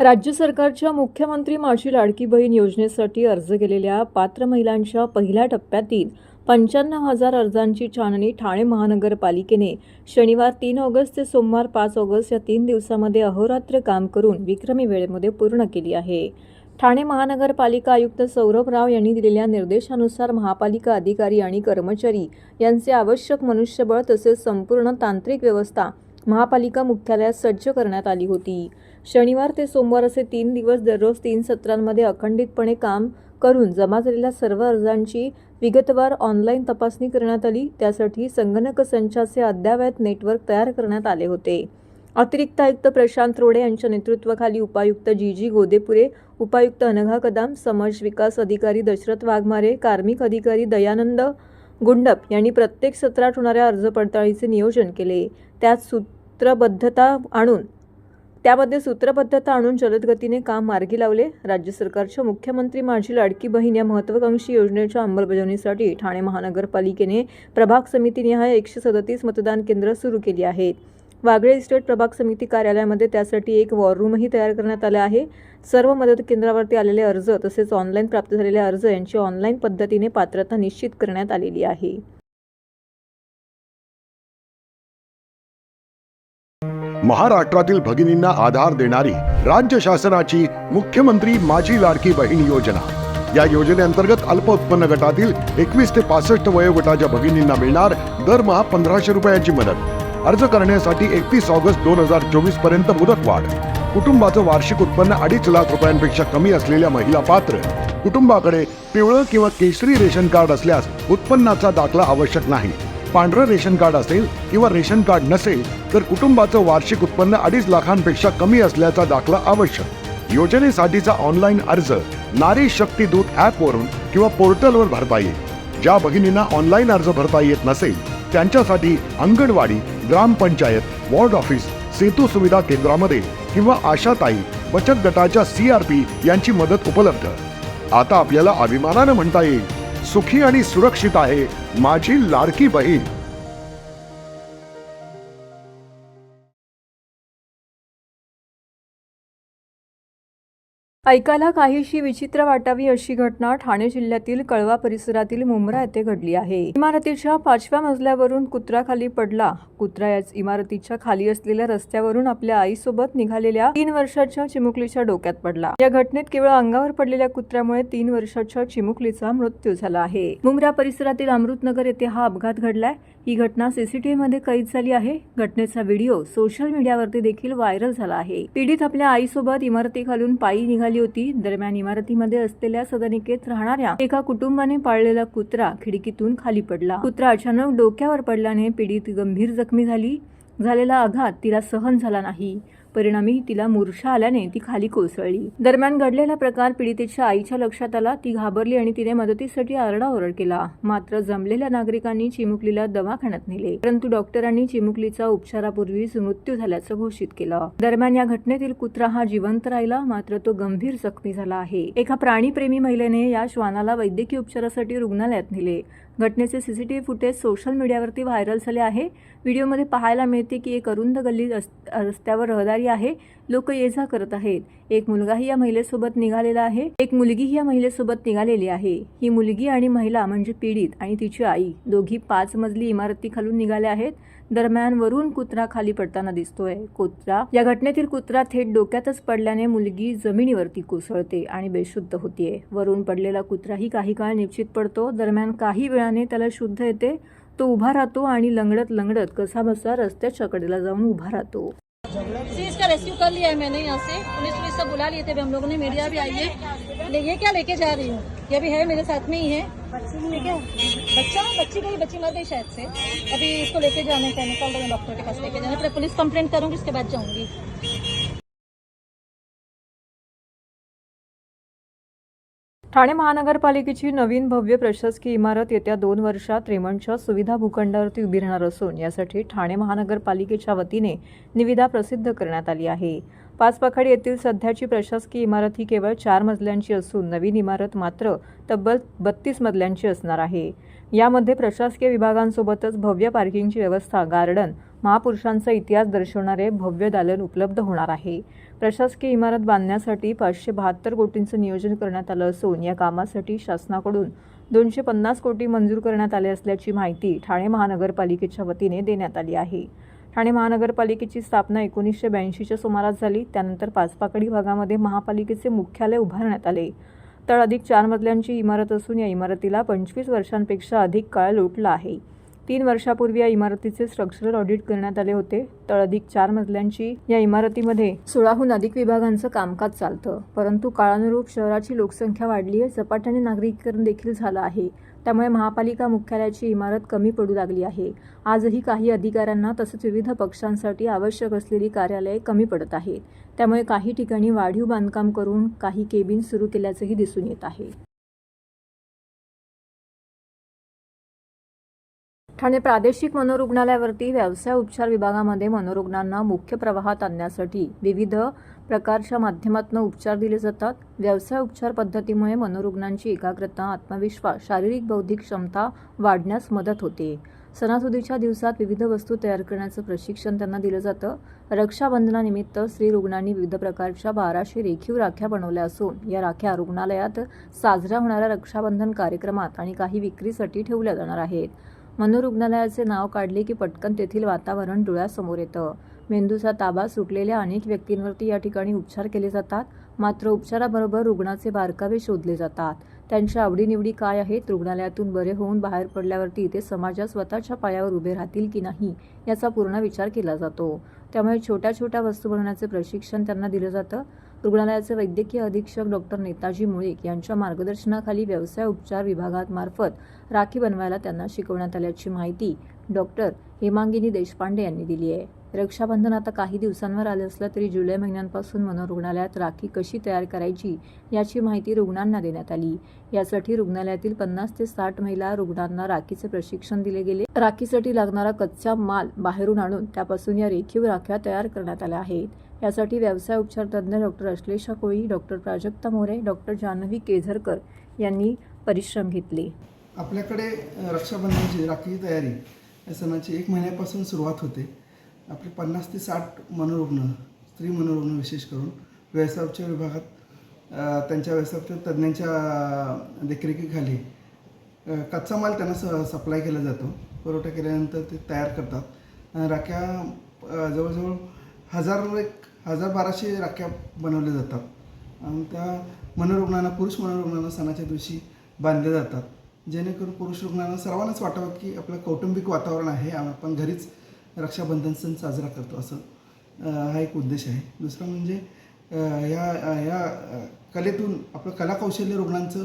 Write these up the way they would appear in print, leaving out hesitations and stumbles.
राज्य सरकारच्या मुख्यमंत्री माझी लाडकी बहीण योजनेसाठी अर्ज केलेल्या पात्र महिलांच्या पहिल्या टप्प्यातील 95,000 अर्जांची छाननी ठाणे महानगरपालिकेने शनिवार 3 ऑगस्ट ते सोमवार 5 ऑगस्ट या 3 दिवसांमध्ये अहोरात्र काम करून विक्रमी वेळेमध्ये पूर्ण केली आहे। ठाणे महानगरपालिका आयुक्त सौरभ राव यांनी दिलेल्या निर्देशानुसार महापालिका अधिकारी आणि कर्मचारी यांचे आवश्यक मनुष्यबळ तसेच संपूर्ण तांत्रिक व्यवस्था महापालिका मुख्यालयात सज्ज करण्यात आली होती। शनिवार ते सोमवार असे 3 दिवस दररोज 3 सत्रांमध्ये अखंडितपणे काम करून जमा झालेल्या सर्व अर्जांची विगतवार ऑनलाईन तपासणी करण्यात आली। त्यासाठी संगणक संचाचे अद्ययावत नेटवर्क तयार करण्यात आले होते। अतिरिक्त आयुक्त प्रशांत रोडे यांच्या नेतृत्वाखाली उपायुक्त जी गोदेपुरे, उपायुक्त अनघा कदम, समाज विकास अधिकारी दशरथ वाघमारे, कार्मिक अधिकारी दयानंद गुंडप यांनी प्रत्येक सत्रात होणाऱ्या अर्ज पडताळीचे नियोजन केले। त्यामध्ये सूत्रबद्धता आणून जलद गतीने काम मार्गी लावले। राज्य सरकारच्या मुख्यमंत्री माझी लाडकी बहीण या महत्त्वाकांक्षी योजनेच्या अंमलबजावणीसाठी ठाणे महानगरपालिकेने प्रभाग समितीनिहाय 137 मतदान केंद्र सुरू केली आहेत। वागळे इस्टेट प्रभाग समिती कार्यालयामध्ये त्यासाठी एक वॉर रूमही तयार करण्यात आले आहे। सर्व मदत केंद्रावरती आलेले अर्ज तसेच ऑनलाईन प्राप्त झालेले अर्ज यांची ऑनलाईन पद्धतीने पात्रता निश्चित करण्यात आलेली आहे। महाराष्ट्रातील भगिनींना आधार देणारी राज्य शासनाची मुख्यमंत्री माझी लाडकी बहीण योजना। या योजनेअंतर्गत अल्प उत्पन्न गटातील 21 ते 65 वयोगटाच्या भगिनींना मिळणार दरमहा 1,500 रुपयांची मदत। अर्ज करण्यासाठी 31 ऑगस्ट 2024 पर्यंत मुदतवाढ। कुटुंबाचं वार्षिक उत्पन्न 2.5 लाख रुपयांपेक्षा कमी असलेल्या महिला पात्र। कुटुंबाकडे पिवळं किंवा केशरी रेशन कार्ड असल्यास उत्पन्नाचा दाखला आवश्यक नाही। पांढरं रेशन कार्ड असेल किंवा रेशन कार्ड नसेल तर कुटुंबाचं वार्षिक उत्पन्न 2.5 लाखांपेक्षा कमी असल्याचा दाखला आवश्यक। योजनेसाठीचा ऑनलाईन अर्ज नारी शक्ती दूत ॲपवरून किंवा पोर्टलवर भरता येईल। ज्या भगिनींना ऑनलाईन अर्ज भरता येत नसेल त्यांच्यासाठी अंगणवाडी, ग्रामपंचायत, वॉर्ड ऑफिस, सेतू सुविधा केंद्रामध्ये किंवा आशाताई बचत गटाच्या CRP यांची मदत उपलब्ध। आता आपल्याला अभिमानाने म्हणता येईल, सुखी आणि सुरक्षित आहे माझी लाडकी बहीण। ऐकायला काहीशी विचित्र वाटावी अशी घटना ठाणे जिल्ह्यातील कळवा परिसरातील मुंब्रा येथे घडली आहे। इमारतीच्या 5व्या मजल्यावरून कुत्रा खाली पडला। कुत्रा याच इमारतीच्या खाली असलेल्या रस्त्यावरून आपल्या आईसोबत निघालेल्या 3 वर्षाच्या चिमुकलीच्या डोक्यात पडला। या घटनेत केवळ अंगावर पडलेल्या कुत्र्यामुळे 3 वर्षाच्या चिमुकलीचा मृत्यू झाला आहे। मुंब्रा परिसरातील अमृतनगर येथे हा अपघात घडलाय। ही घटना CCTV मध्ये कैद झाली आहे। घटनेचा व्हिडिओ सोशल मीडियावरती देखील व्हायरल झाला आहे। पीडित आपल्या आईसोबत इमारतीखालून पायी निघाली होती। दरम्यान इमारतीमध्ये असलेल्या सदनिकेत राहणाऱ्या एका कुटुंबाने पाळलेला कुत्रा खिडकीतून खाली पडला। कुत्रा अचानक डोक्यावर पडल्याने पीडित गंभीर जखमी झाली। झालेला आघात तिला सहन झाला नाही। परिणामी तिला मूर्छा आल्याने ती खाली कोसळली। दरम्यान घडलेला प्रकार पीडितेच्या आईच्या लक्षात आला। ती घाबरली आणि तिने मदतीसाठी आरडाओरड केला। मात्र जमलेल्या नागरिकांनी चिमुकलीला दवाखान्यात नेले, परंतु डॉक्टरांनी चिमुकलीचा उपचारापूर्वीच मृत्यू झाल्याचं घोषित केलं। दरम्यान या घटनेतील कुत्रा हा जिवंत राहिला, मात्र तो गंभीर जखमी झाला आहे। एका प्राणीप्रेमी महिलेने या श्वानाला वैद्यकीय उपचारासाठी रुग्णालयात नेले। घटनेचे CCTV फुटेज सोशल मीडियावरती व्हायरल झाले आहे। व्हिडिओमध्ये पाहायला मिळते की एक अरुंद गल्ली रस्त्यावर रहदारी आहे। लोक ये-जा करत आहेत। एक मुलगी या महिलेसोबत निघालेली आहे। ही मुलगी आणि महिला म्हणजे पीडित आणि तिची आई दोघी 5 मजली इमारतीखालून निघाल्या आहेत। दरम्यान वरून कुत्रा खाली पडताना दिसतोय। या घटनेतील कुत्रा थेट डोक्यातच पडल्याने मुलगी जमिनीवरती कोसळते आणि बेशुद्ध होतीये। वरून पडलेला कुत्राही काही काळ निश्चित पडतो। दरम्यान काही वेळाने त्याला शुद्ध येते। तो उभा राहतो आणि लंगडत कसाबसा रस्त्याच्या कडेला जाऊन उभा राहतो। इसका रेस्क्यू कर लिया है मैंने। यहाँ से पुलिस सब बुला लिए थे हम लोगों ने, मीडिया भी आई है। ये क्या लेके जा रही हूँ, ये भी है मेरे साथ में ही है। ठीक है, बच्ची मर गई शायद से। अभी इसको लेके जाने का निकल रहे हैं, डॉक्टर के पास लेके जाने। फिर पुलिस कंप्लेंट करूंगी, उसके बाद जाऊंगी। ठाणे महानगरपालिकेची नवीन भव्य प्रशासकीय इमारत येत्या 2 वर्षात रेमंडच्या सुविधा भूखंडावरती उभी राहणार असून यासाठी ठाणे महानगरपालिकेच्या वतीने निविदा प्रसिद्ध करण्यात आली आहे। पाचपाखाडी येथील सध्याची प्रशासकीय इमारत ही केवळ 4 मजल्यांची असून नवीन इमारत मात्र तब्बल 32 मजल्यांची असणार आहे। यामध्ये प्रशासकीय विभागांसोबतच भव्य पार्किंगची व्यवस्था, गार्डन, महापुरुषांचा इतिहास दर्शवणारे भव्य दालन उपलब्ध होणार आहे. प्रशासकीय इमारत बांधण्यासाठी 572 कोटींचं नियोजन करण्यात आलं असून या कामासाठी शासनाकडून 250 कोटी मंजूर करण्यात आले असल्याची माहिती ठाणे महानगरपालिकेच्या वतीने देण्यात आली आहे. ठाणे महानगरपालिकेची स्थापना 1982च्या सुमारास झाली. त्यानंतर पाचपाकडी भागामध्ये महापालिकेचे मुख्यालय उभारण्यात आले. तळ अधिक 4 मजल्यांची इमारत असून या इमारतीला 25 वर्षांपेक्षा अधिक काळ लोटला आहे. 3 वर्षापूर्वी या इमारतीचे स्ट्रक्चरल ऑडिट करण्यात आले होते. तळ अधिक 4 मजल्यांची या इमारतीमध्ये 16हून अधिक विभागांचं कामकाज चालतं. परंतु काळानुरूप शहराची लोकसंख्या वाढली आहे, झपाट्याने नागरिकीकरण देखील झालं आहे. त्यामुळे महापालिका मुख्यालयाची इमारत कमी पडू लागली आहे. आजही काही अधिकाऱ्यांना तसेच विविध पक्षांसाठी आवश्यक असलेली कार्यालये कमी पडत आहेत. त्यामुळे काही ठिकाणी वाढीव बांधकाम करून काही केबिन सुरू केल्याचंही दिसून येत आहे. ठाणे प्रादेशिक मनोरुग्णालयावरती व्यवसाय उपचार विभागामध्ये मनोरुग्णांना मुख्य प्रवाहात आणण्यासाठी विविध प्रकारच्या माध्यमातून उपचार दिले जातात. व्यवसाय उपचार पद्धतीमुळे मनोरुग्णांची एकाग्रता, आत्मविश्वास, शारीरिक बौद्धिक क्षमता वाढण्यास मदत होते. सणासुदीच्या दिवसात विविध वस्तू तयार करण्याचं प्रशिक्षण त्यांना दिलं जातं. रक्षाबंधनानिमित्त स्त्री रुग्णांनी विविध प्रकारच्या 1200 रेखीव राख्या बनवल्या असून या राख्या रुग्णालयात साजऱ्या होणाऱ्या रक्षाबंधन कार्यक्रमात आणि काही विक्रीसाठी ठेवल्या जाणार आहेत. मनोरुग्णालयाचे नाव काढले की पटकन तेथील वातावरण डोळ्यासमोर येतं. मेंदूचा ताबा सुटलेल्या अनेक व्यक्तींवरती या ठिकाणी उपचार केले जातात. मात्र उपचाराबरोबर रुग्णाचे बारकावे शोधले जातात. त्यांच्या आवडीनिवडी काय आहेत, रुग्णालयातून बरे होऊन बाहेर पडल्यावरती ते समाजात स्वतःच्या पायावर उभे राहतील की नाही याचा पूर्ण विचार केला जातो. त्यामुळे छोट्या छोट्या वस्तू बनवण्याचे प्रशिक्षण त्यांना दिलं जातं. रुग्णालयाचे वैद्यकीय अधीक्षक डॉक्टर नेताजी मुळीक यांच्या मार्गदर्शनाखाली व्यवसाय उपचार विभागामार्फत राखी बनवायला त्यांना शिकवण्यात आल्याची माहिती डॉक्टर हेमांगिनी देशपांडे यांनी दिली आहे. रक्षाबंधन आता काही दिवसांवर आले असलं तरी जुलै महिन्यांपासून मनोरुग्णालयात राखी कशी तयार करायची याची माहिती रुग्णांना देण्यात आली. यासाठी रुग्णालयातील 50 ते 60 महिला रुग्णांना राखीचे प्रशिक्षण दिले गेले. राखीसाठी लागणारा कच्चा माल बाहेरून आणून त्यापासून या रेखीव राख्या तयार करण्यात आल्या आहेत. यासाठी व्यवसाय उपचार तज्ज्ञ डॉक्टर अश्लेषा कोळी, डॉक्टर प्राजक्ता मोरे, डॉक्टर जान्हवी केझरकर यांनी परिश्रम घेतले. आपल्याकडे रक्षाबंधनाची राखीची तयारी या सणाची 1 महिन्यापासून सुरुवात होते. आपले 50 ते 60 मनोरुग्ण, स्त्री मनोरुग्ण विशेष करून व्यवसाय उपचार विभागात त्यांच्या व्यवसाय उपचार तज्ज्ञांच्या देखरेखीखाली कच्चा माल त्यांना सप्लाय केला जातो. पुरवठा केल्यानंतर ते तयार करतात. राख्या जवळजवळ 1200 राख्या बनवल्या जातात आणि त्या मनोरुग्णांना, पुरुष मनोरुग्णांना सणाच्या दिवशी बांधल्या जातात, जेणेकरून पुरुष रुग्णांना सर्वांनाच वाटावं की आपलं कौटुंबिक वातावरण आहे, आपण घरीच रक्षाबंधन सण साजरा करतो, असं हा एक उद्देश आहे. दुसरं म्हणजे या कलेतून आपलं कलाकौशल्य रुग्णांचं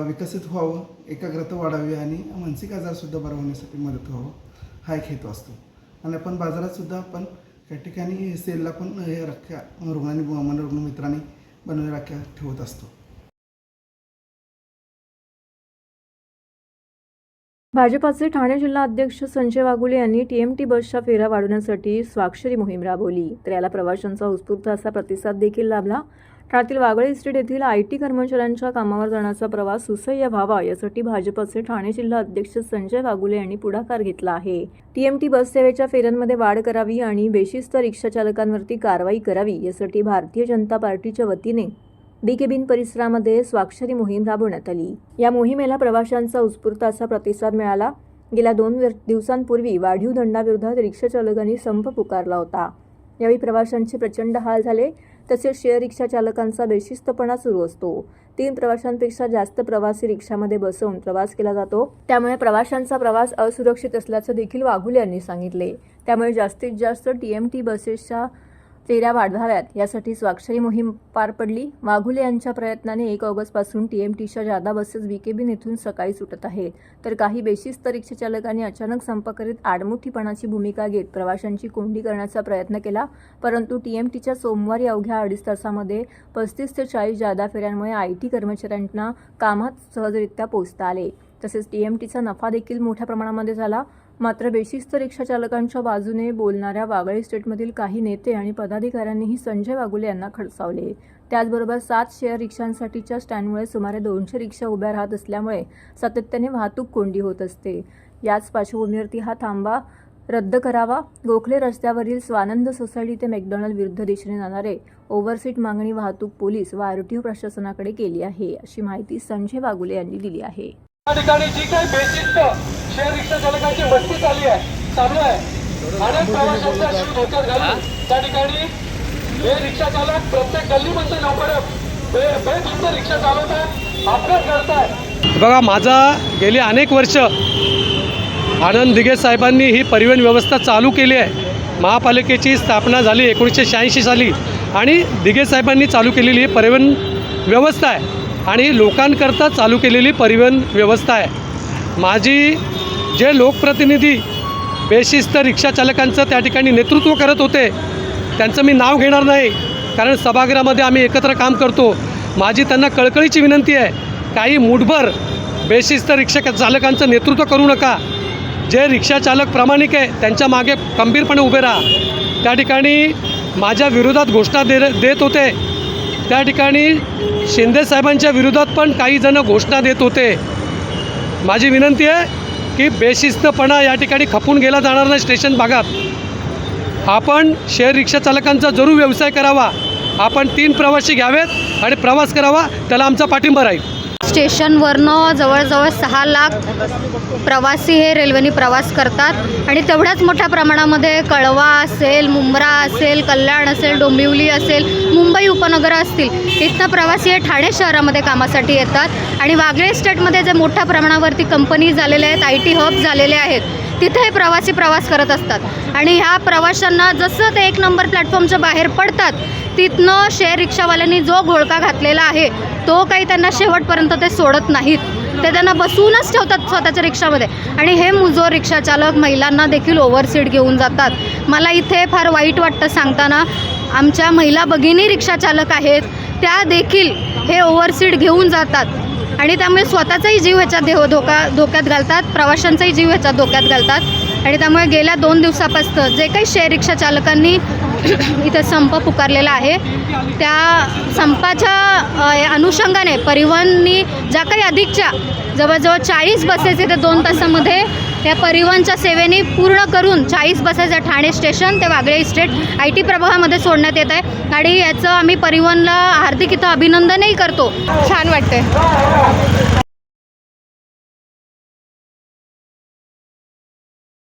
विकसित व्हावं, एकाग्रता वाढावी आणि मानसिक आजारसुद्धा बरा होण्यासाठी मदत व्हावं, हा एक हेतू असतो. आणि आपण बाजारातसुद्धा आपण त्या ठिकाणी सेलला पण हे राख्या रुग्णांनी, मनोरुग्ण मित्रांनी बनवलेल्या राख्या ठेवत असतो. भाजपाचे ठाणे जिल्हा अध्यक्ष संजय वाघुले यांनी TMT बसच्या फेऱ्या वाढवण्यासाठी स्वाक्षरी मोहीम राबवली. तर याला प्रवाशांचा उत्स्फूर्त असा प्रतिसाद देखील लाभला. ठाण्यातील वागळे इस्टेट येथील IT कर्मचाऱ्यांच्या कामावर जाण्याचा प्रवास सुसह्य व्हावा यासाठी भाजपाचे ठाणे जिल्हा अध्यक्ष संजय वाघुले यांनी पुढाकार घेतला आहे. TMT बस सेवेच्या फेऱ्यांमध्ये वाढ करावी आणि बेशिस्त रिक्षा चालकांवरती कारवाई करावी यासाठी भारतीय जनता पार्टीच्या वतीने DKBIN परिसरामध्ये स्वाक्षरी मोहीम राबवण्यात आली. या मोहिमेला प्रवाशांचा उत्स्फूर्त असा प्रतिसाद मिळाला. गेल्या 2 दिवसांपूर्वी वाढीव दंडाविरोधात रिक्षा चालकांनी संप पुकारला होता. यावेळी प्रवाशांचे प्रचंड हाल झाले. तसेच शेअर रिक्षा चालकांचा बेशिस्तपणा सुरू असतो. 3 प्रवाशांपेक्षा जास्त प्रवासी रिक्षामध्ये बसवून प्रवास केला जातो. त्यामुळे प्रवाशांचा प्रवास असुरक्षित असल्याचं देखील वाघुले यांनी सांगितले. त्यामुळे जास्तीत जास्त TMT बसेसच्या फेऱ्या वाढवाव्यात यासाठी स्वाक्षरी मोहीम पार पडली. वाघुले यांच्या प्रयत्नाने 1 ऑगस्टपासून TMTच्या जादा बसेस BKBIN येथून सकाळी सुटत आहेत. तर काही बेशिस्त रिक्षा चालकांनी अचानक संप करीत आडमुठीपणाची भूमिका घेत प्रवाशांची कोंडी करण्याचा प्रयत्न केला. परंतु TMTच्या सोमवारी अवघ्या 2.5 तासामध्ये 35 ते 40 जादा फेऱ्यांमुळे IT कर्मचाऱ्यांना कामात सहजरित्या पोहोचता आले. तसेच TMTचा नफा देखील मोठ्या प्रमाणामध्ये झाला. मात्र बेशिस्त रिक्षा चालकांच्या बाजूने बोलणाऱ्या वागळे इस्टेटमधील काही नेते आणि पदाधिकाऱ्यांनीही संजय वाघुले यांना खडसावले. त्याचबरोबर 7 शेअर रिक्षांसाठीच्या स्टँडमुळे सुमारे 200 रिक्षा उभ्या राहत असल्यामुळे सातत्याने वाहतूक कोंडी होत असते. याच पार्श्वभूमीवरती हा थांबा रद्द करावा. गोखले रस्त्यावरील स्वानंद सोसायटी ते मॅकडॉनल्ड विरुद्ध दिशेने जाणारे ओव्हरसीट मागणी वाहतूक पोलीस व आरटीओ प्रशासनाकडे केली आहे, अशी माहिती संजय बागुले यांनी दिली आहे. या ठिकाणी जी काही बेशिस्त शेअर रिक्षा चालकांची मस्ती चालू आहे अनेक प्रवाशांचा जीव धोक्यात घालून त्या ठिकाणी हे रिक्षा चालक प्रत्येक गल्लीमध्ये लवकर बेशिस्त रिक्षा चालवतात, अपघात करतायत. बघा, माझा गेली अनेक वर्ष आनंद दिघे साहेबांनी ही परिवहन व्यवस्था चालू केली आहे. महापालिकेची स्थापना झाली 1986 साली आणि दिघे साहेबांनी चालू केलेली ही परिवहन व्यवस्था आहे आणि लोकांकरता चालू केलेली परिवहन व्यवस्था आहे. माझी जे लोकप्रतिनिधी बेशिस्त रिक्षा चालकांचं त्या ठिकाणी नेतृत्व करत होते त्यांचं मी नाव घेणार नाही, कारण सभागृहामध्ये आम्ही एकत्र काम करतो. माझी त्यांना कळकळीची विनंती आहे, काही मुठभर बेशिस्त रिक्षा चालकांचं नेतृत्व करू नका. जे रिक्षा चालक प्रामाणिक आहे त्यांच्या मागे खंबीरपणे उभे राहा. त्या ठिकाणी माझ्या विरोधात घोषणा देत होते, त्या ठिकाणी शिंदे साहेबांच्या विरोधात पण काही जण घोषणा देत होते. माझी विनंती आहे की बेशिस्तपणा या ठिकाणी खपून गेला जाणार नाही. स्टेशन भागात आपण शेअर रिक्षा चालकांचा जरूर व्यवसाय करावा. आपण 3 प्रवासी घ्यावेत आणि प्रवास करावा, त्याला आमचा पाठिंबा राहील. स्टेशनवरनं जवळजवळ 6 लाख प्रवासी हे रेल्वेने प्रवास करतात आणि तेवढ्याच मोठ्या प्रमाणामध्ये कळवा असेल, मुंब्रा असेल, कल्याण असेल, डोंबिवली असेल, मुंबई उपनगरं असतील, इथनं प्रवासी हे ठाणे शहरामध्ये कामासाठी येतात आणि वागळे इस्टेटमध्ये जे मोठ्या प्रमाणावरती कंपनी झालेल्या आहेत, IT हब झालेले आहेत, तिथे हे प्रवासी प्रवास करत असतात आणि ह्या प्रवाशांना जसं ते 1 नंबर प्लॅटफॉर्मच्या बाहेर पडतात तिथनं शेअर रिक्षावाल्यांनी जो घोळका घातलेला आहे तो काही त्यांना शेवटपर्यंत ते सोडत नाहीत. ते त्यांना बसवूनच ठेवतात स्वतःच्या रिक्षामध्ये आणि हे मुजोर रिक्षाचालक महिलांना देखील ओव्हरसीट घेऊन जातात. मला इथे फार वाईट वाटतं सांगताना. आमच्या महिला भगिनी रिक्षाचालक आहेत, त्या देखील हे ओव्हरसीट घेऊन जातात आणि त्यामुळे स्वतःचाही जीव ह्याच्यात धोक्यात घालतात, प्रवाशांचाही जीव ह्याच्यात धोक्यात घालतात आणि त्यामुळे गेल्या 2 दिवसापासून जे काही शेअर रिक्षा चालकांनी इथं संप पुकारलेला आहे त्या संपाच्या अनुषंगाने परिवहननी ज्या काही अधिकच्या जवळजवळ 40 बसेस इथे 2 तासामध्ये या परिवहनच्या सेवेने पूर्ण करून 40 बसेस या ठाणे स्टेशन ते वागळे इस्टेट IT प्रभागामध्ये सोडण्यात येत आहे आणि याचं आम्ही परिवहनला हार्दिक इथं अभिनंदनही करतो. छान वाटते.